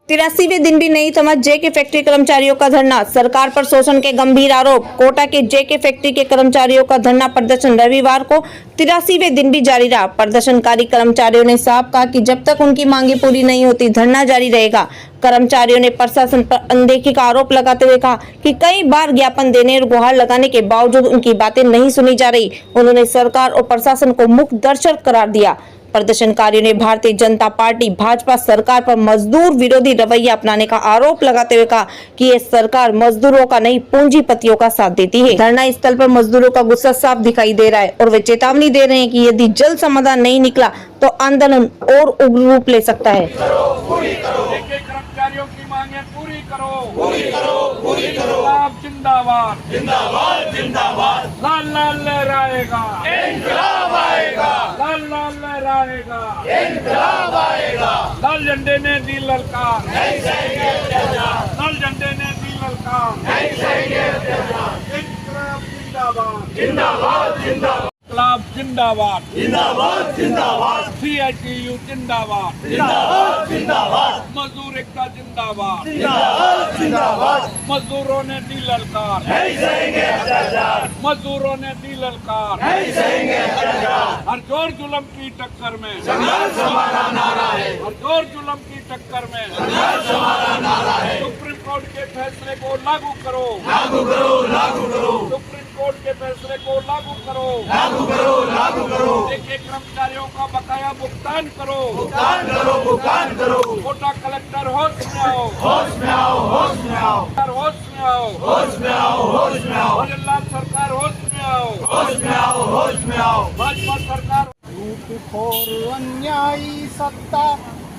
83वें दिन भी नहीं थमा जेके फैक्ट्री कर्मचारियों का धरना। सरकार पर शोषण के गंभीर आरोप। कोटा के जेके फैक्ट्री के कर्मचारियों का धरना प्रदर्शन रविवार को 83वें दिन भी जारी रहा। प्रदर्शनकारी कर्मचारियों ने साफ कहा कि जब तक उनकी मांगे पूरी नहीं होती धरना जारी रहेगा। कर्मचारियों ने प्रशासन पर अनदेखी का आरोप लगाते हुए कहा कि कई बार ज्ञापन देने और गुहार लगाने के बावजूद उनकी बातें नहीं सुनी जा रही। उन्होंने सरकार और प्रशासन को मूक दर्शक करार दिया। प्रदर्शनकारियों ने भारतीय जनता पार्टी भाजपा सरकार पर मजदूर विरोधी रवैया अपनाने का आरोप लगाते हुए कहा कि ये सरकार मजदूरों का नहीं पूंजीपतियों का साथ देती है। धरना स्थल पर मजदूरों का गुस्सा साफ दिखाई दे रहा है और वे चेतावनी दे रहे हैं कि यदि जल्द समाधान नहीं निकला तो आंदोलन और उग्र रूप ले सकता है। कर्मचारियों की मांगे पूरी करो, पूरी करो, पूरी करो। जिंदाबाद, जिंदाबाद, जिंदाबाद। लाल लाल लहराएगा, इंकलाब आएगा। लाल लाल लहराएगा, इंकलाब आएगा। लाल झंडे ने दी ललकार, नहीं सहेंगे अत्याचार। लाल झंडे ने दी ललकार, नहीं सहेंगे अत्याचार। इंकलाब जिंदाबाद, जिंदाबाद, जिंदाबाद। इंकलाब जिंदाबाद, जिंदाबाद, जिंदाबाद। CITU जिंदाबाद, जिंदाबाद, जिंदाबाद। मजदूर एकता जिंदाबाद, जिंदाबाद, जिंदाबाद। मजदूरों ने दी ललकार, नहीं सहेंगे अत्याचार। मजदूरों ने दी ललकार, नहीं सहेंगे अत्याचार। हर जोर जुल्म की टक्कर में संघर्ष हमारा नारा है। हर जोर जुल्म की टक्कर में संघर्ष हमारा नारा है। सुप्रीम कोर्ट के फैसले को लागू करो, लागू करो, लागू करो। सुप्रीम कोर्ट के फैसले को लागू करो, लागू करो, लागू करो। जेके कर्मचारियों का बकाया भुगतान करो, भुगतान करो, भुगतान करो। कोटा कलेक्टर होश में आओ, होश में आओ, होश में आओ। होश में आओ, होश में आओ, होश में आओ। भजनलाल सरकार होश में आओ, होश में आओ, होश में आओ। भाजपा सरकार लूटखोर अन्यायी सत्ता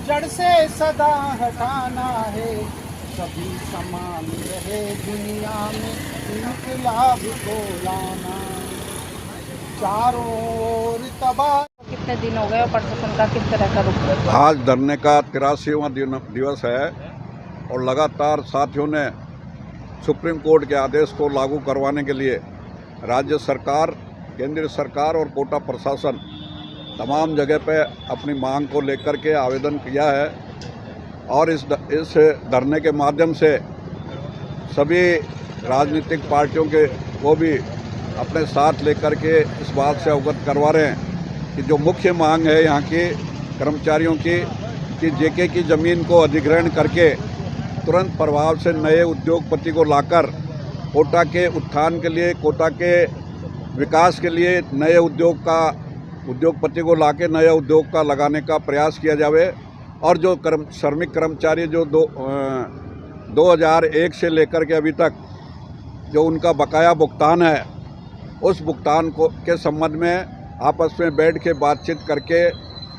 जड़ से सदा हटाना है। सभी समान रहे दुनिया में इनकलाब को लाना। चारों ओर तबाह। कितने दिन हो गए और प्रशासन का किस तरह का रुख? आज धरने का 83वां दिवस है और लगातार साथियों ने सुप्रीम कोर्ट के आदेश को लागू करवाने के लिए राज्य सरकार, केंद्र सरकार और कोटा प्रशासन तमाम जगह पे अपनी मांग को लेकर के आवेदन किया है। और इस धरने के माध्यम से सभी राजनीतिक पार्टियों के को भी अपने साथ लेकर के इस बात से अवगत करवा रहे हैं कि जो मुख्य मांग है यहाँ के कर्मचारियों की कि जेके की ज़मीन को अधिग्रहण करके तुरंत प्रभाव से नए उद्योगपति को लाकर कोटा के उत्थान के लिए, कोटा के विकास के लिए नए उद्योगपति को लाके नए उद्योग का लगाने का प्रयास किया जावे। और जो श्रमिक कर्मचारी जो 2001 से लेकर के अभी तक जो उनका बकाया भुगतान है, उस भुगतान को के संबंध में आपस में बैठ के बातचीत करके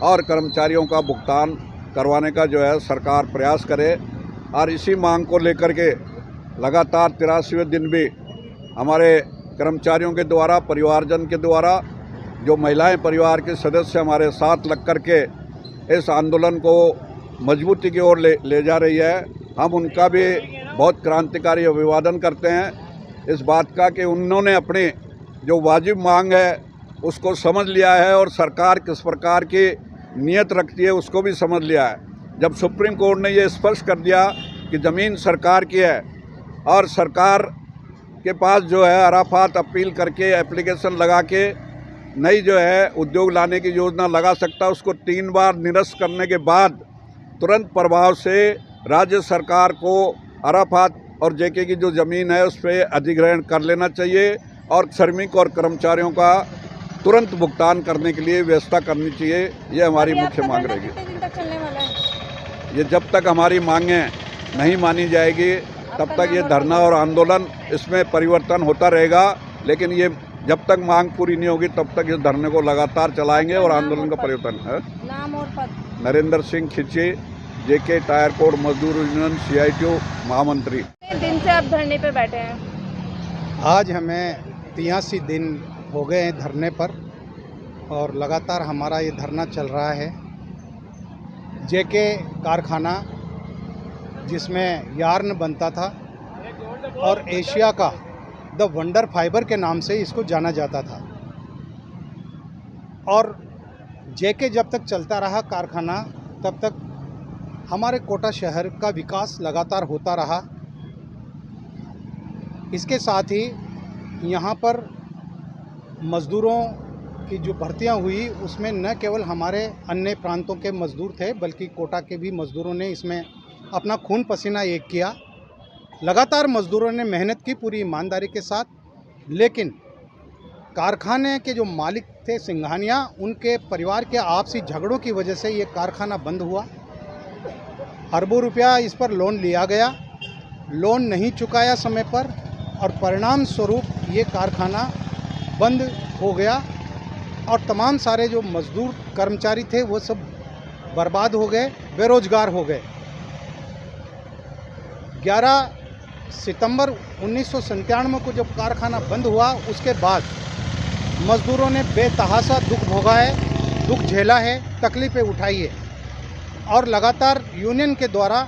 और कर्मचारियों का भुगतान करवाने का जो है सरकार प्रयास करे। और इसी मांग को लेकर के लगातार 83वें दिन भी हमारे कर्मचारियों के द्वारा, परिवारजन के द्वारा, जो महिलाएं परिवार के सदस्य हमारे साथ लग कर के इस आंदोलन को मजबूती की ओर ले जा रही है। हम उनका भी बहुत क्रांतिकारी अभिवादन करते हैं इस बात का कि उन्होंने अपनी जो वाजिब मांग है उसको समझ लिया है और सरकार किस प्रकार की नीयत रखती है उसको भी समझ लिया है। जब सुप्रीम कोर्ट ने ये स्पष्ट कर दिया कि ज़मीन सरकार की है और सरकार के पास जो है अराफात अपील करके एप्लीकेशन लगा के नई जो है उद्योग लाने की योजना लगा सकता है, उसको 3 बार निरस्त करने के बाद तुरंत प्रभाव से राज्य सरकार को अराफात और जेके की जो ज़मीन है उस पर अधिग्रहण कर लेना चाहिए और श्रमिक और कर्मचारियों का तुरंत भुगतान करने के लिए व्यवस्था करनी चाहिए। ये हमारी मुख्य मांग रहेगी। कितने दिन तक चलने वाला है? ये जब तक हमारी मांगें नहीं मानी जाएगी तब तक ये धरना और आंदोलन इसमें परिवर्तन होता रहेगा। लेकिन ये जब तक मांग पूरी नहीं होगी तब तक इस धरने को लगातार चलाएंगे और आंदोलन का परिवर्तन है। नाम और पद? नरेंद्र सिंह खिची, जेके टायर कोड मजदूर यूनियन CITU महामंत्री। कितने दिन से आप धरने पे बैठे हैं? आज हमें 83 दिन हो गए हैं धरने पर और लगातार हमारा ये धरना चल रहा है। जेके कारखाना जिसमें यार्न बनता था और एशिया का द वंडर फाइबर के नाम से इसको जाना जाता था, और जेके जब तक चलता रहा कारखाना तब तक हमारे कोटा शहर का विकास लगातार होता रहा। इसके साथ ही यहाँ पर मज़दूरों की जो भर्तियाँ हुई उसमें न केवल हमारे अन्य प्रांतों के मज़दूर थे बल्कि कोटा के भी मज़दूरों ने इसमें अपना खून पसीना एक किया। लगातार मज़दूरों ने मेहनत की पूरी ईमानदारी के साथ, लेकिन कारखाने के जो मालिक थे सिंघानिया, उनके परिवार के आपसी झगड़ों की वजह से ये कारखाना बंद हुआ। अरबों रुपया इस पर लोन लिया गया, लोन नहीं चुकाया समय पर और परिणाम स्वरूप ये कारखाना बंद हो गया और तमाम सारे जो मज़दूर कर्मचारी थे वो सब बर्बाद हो गए, बेरोजगार हो गए। 11 सितंबर 1997 को जब कारखाना बंद हुआ उसके बाद मज़दूरों ने बेतहाशा दुख भोगा है, दुख झेला है, तकलीफ़ें उठाई है और लगातार यूनियन के द्वारा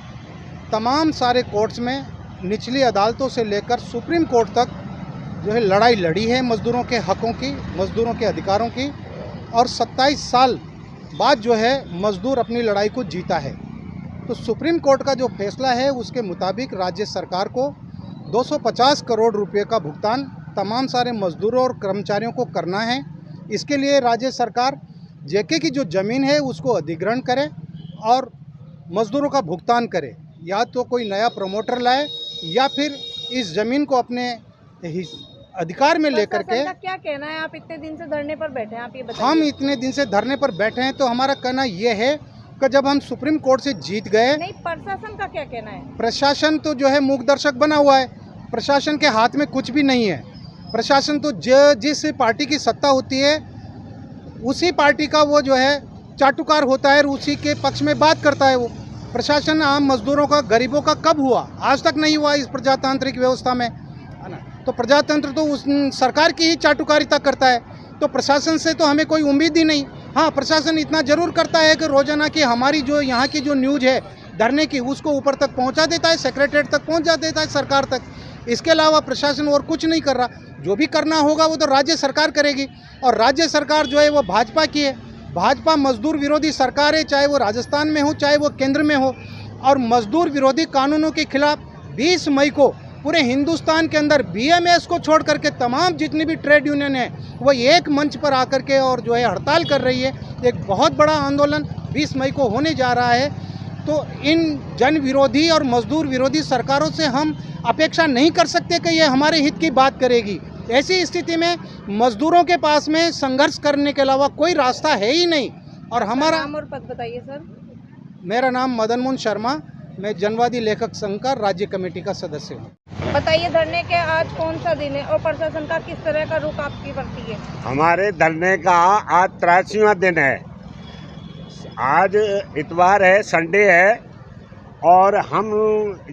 तमाम सारे कोर्ट्स में निचली अदालतों से लेकर सुप्रीम कोर्ट तक जो है लड़ाई लड़ी है मज़दूरों के हकों की, मज़दूरों के अधिकारों की, और 27 साल बाद जो है मज़दूर अपनी लड़ाई को जीता है। तो सुप्रीम कोर्ट का जो फैसला है उसके मुताबिक राज्य सरकार को 250 करोड़ रुपए का भुगतान तमाम सारे मज़दूरों और कर्मचारियों को करना है। इसके लिए राज्य सरकार जेके की जो ज़मीन है उसको अधिग्रहण करे और मज़दूरों का भुगतान करे, या तो कोई नया प्रमोटर लाए या फिर इस ज़मीन को अपने अधिकार में लेकर के। क्या कहना है, आप इतने दिन से धरने पर बैठे हैं, आप ये बताइए। हम इतने दिन से धरने पर बैठे हैं तो हमारा कहना ये है कि जब हम सुप्रीम कोर्ट से जीत गए। नहीं, प्रशासन का क्या कहना है? प्रशासन तो जो है मूक दर्शक बना हुआ है, प्रशासन के हाथ में कुछ भी नहीं है। प्रशासन तो जिस पार्टी की सत्ता होती है उसी पार्टी का वो जो है चाटुकार होता है और उसी के पक्ष में बात करता है। वो प्रशासन आम मजदूरों का, गरीबों का कब हुआ? आज तक नहीं हुआ इस प्रजातांत्रिक व्यवस्था में, है ना। तो प्रजातंत्र तो उस सरकार की ही चाटुकारिता करता है, तो प्रशासन से तो हमें कोई उम्मीद ही नहीं। हाँ, प्रशासन इतना जरूर करता है कि रोजाना की हमारी जो यहाँ की जो न्यूज़ है धरने की उसको ऊपर तक पहुँचा देता है, सेक्रेटरीट तक पहुँचा देता है, सरकार तक। इसके अलावा प्रशासन और कुछ नहीं कर रहा। जो भी करना होगा वो तो राज्य सरकार करेगी, और राज्य सरकार जो है वो भाजपा की है। भाजपा मजदूर विरोधी सरकार है, चाहे वो राजस्थान में हो चाहे वो केंद्र में हो। और मजदूर विरोधी कानूनों के खिलाफ 20 मई को पूरे हिंदुस्तान के अंदर बीएमएस को छोड़ करके तमाम जितनी भी ट्रेड यूनियन है वो एक मंच पर आकर के और जो है हड़ताल कर रही है। एक बहुत बड़ा आंदोलन 20 मई को होने जा रहा है। तो इन जन विरोधी और मजदूर विरोधी सरकारों से हम अपेक्षा नहीं कर सकते कि ये हमारे हित की बात करेगी। ऐसी स्थिति में मजदूरों के पास में संघर्ष करने के अलावा कोई रास्ता है ही नहीं। और हमारा नाम और पद बताइए सर। मेरा नाम मदन मोहन शर्मा, मैं जनवादी लेखक संघ का राज्य कमेटी का सदस्य हूँ। बताइए, धरने के आज कौन सा दिन है और प्रशासन का किस तरह का रुख आपकी प्रति है? हमारे धरने का आज 83वां दिन है। आज इतवार है, संडे है, और हम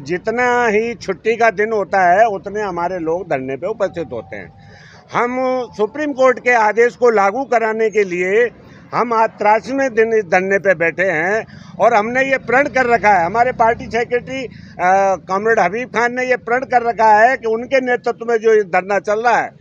जितना ही छुट्टी का दिन होता है उतने हमारे लोग धरने पे उपस्थित होते हैं। हम सुप्रीम कोर्ट के आदेश को लागू कराने के लिए हम आज 83वें दिन इस धरने पे बैठे हैं, और हमने ये प्रण कर रखा है, हमारे पार्टी सेक्रेटरी कॉमरेड हबीब खान ने ये प्रण कर रखा है कि उनके नेतृत्व में जो ये धरना चल रहा है,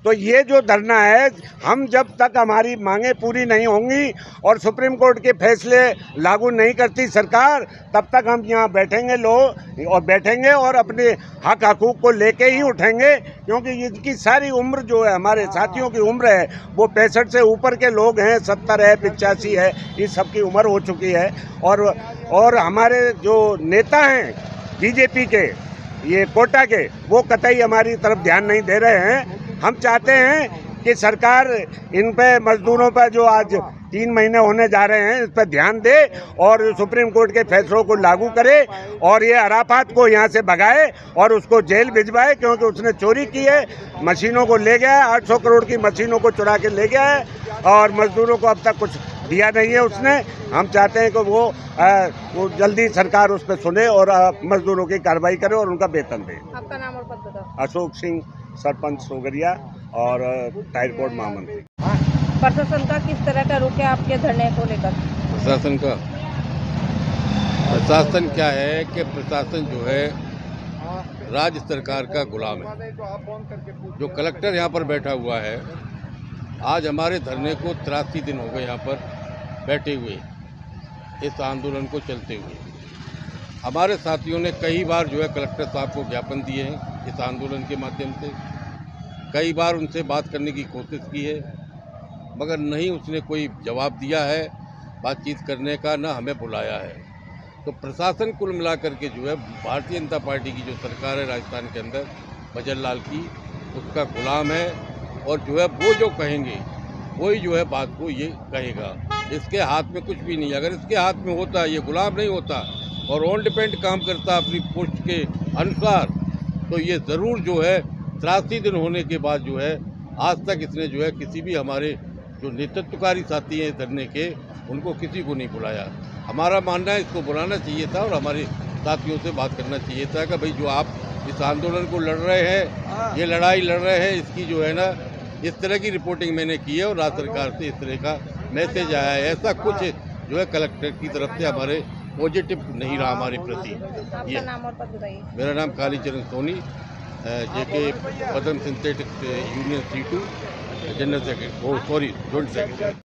तो ये जो धरना है, हम जब तक हमारी मांगें पूरी नहीं होंगी और सुप्रीम कोर्ट के फैसले लागू नहीं करती सरकार, तब तक हम यहाँ बैठेंगे लोग, और बैठेंगे और अपने हक हकूक़ को लेके ही उठेंगे। क्योंकि इनकी सारी उम्र जो है, हमारे साथियों की उम्र है वो 65 से ऊपर के लोग हैं, 70 है, 85 है, इस सब की उम्र हो चुकी है। और हमारे जो नेता हैं बीजेपी के, ये कोटा के, वो कतई हमारी तरफ ध्यान नहीं दे रहे हैं। हम चाहते हैं कि सरकार इन पे, मजदूरों पर जो आज 3 महीने होने जा रहे हैं, इस पर ध्यान दे और सुप्रीम कोर्ट के फैसलों को लागू करे, और ये अराफात को यहाँ से भगाए और उसको जेल भिजवाए, क्योंकि उसने चोरी की है, मशीनों को ले गया है, 800 करोड़ की मशीनों को चुरा के ले गया है, और मजदूरों को अब तक कुछ दिया नहीं है उसने। हम चाहते हैं कि वो जल्दी सरकार उस पर सुने और मजदूरों की कार्रवाई करे और उनका वेतन दे। आपका नाम और पद बताओ। अशोक सिंह, सरपंच सोगरिया और टायरकोट महामंत्री। प्रशासन का किस तरह का रुख है आपके धरने को लेकर? प्रशासन क्या है कि प्रशासन जो है राज्य सरकार का गुलाम है। जो कलेक्टर यहाँ पर बैठा हुआ है, आज हमारे धरने को 83 दिन हो गए यहाँ पर बैठे हुए, इस आंदोलन को चलते हुए। हमारे साथियों ने कई बार जो है कलेक्टर साहब को ज्ञापन दिए हैं इस आंदोलन के माध्यम से, कई बार उनसे बात करने की कोशिश की है, मगर नहीं उसने कोई जवाब दिया है बातचीत करने का, ना हमें बुलाया है। तो प्रशासन कुल मिलाकर के जो है भारतीय जनता पार्टी की जो सरकार है राजस्थान के अंदर भजन लाल की, उसका गुलाम है और जो है वो जो कहेंगे वही जो है बात को ये कहेगा। इसके हाथ में कुछ भी नहीं है। अगर इसके हाथ में होता, ये गुलाम नहीं होता और ऑन डिपेंड काम करता अपनी पोस्ट के अनुसार, तो ये ज़रूर जो है 83 दिन होने के बाद जो है आज तक इसने जो है किसी भी हमारे जो नेतृत्वकारी साथी हैं धरने के, उनको किसी को नहीं बुलाया। हमारा मानना है इसको बुलाना चाहिए था और हमारे साथियों से बात करना चाहिए था कि भाई जो आप इस आंदोलन को लड़ रहे हैं, ये लड़ाई लड़ रहे हैं, इसकी जो है ना इस तरह की रिपोर्टिंग मैंने की है और राज्य सरकार से इस तरह का मैसेज आया है। ऐसा कुछ जो है कलेक्टर की तरफ से हमारे पॉजिटिव नहीं रहा हमारे प्रति। आपका नाम और पद बताइए। मेरा नाम Kalicharan Soni, JK Padam synthetics union C2 general secretary, joint secretary.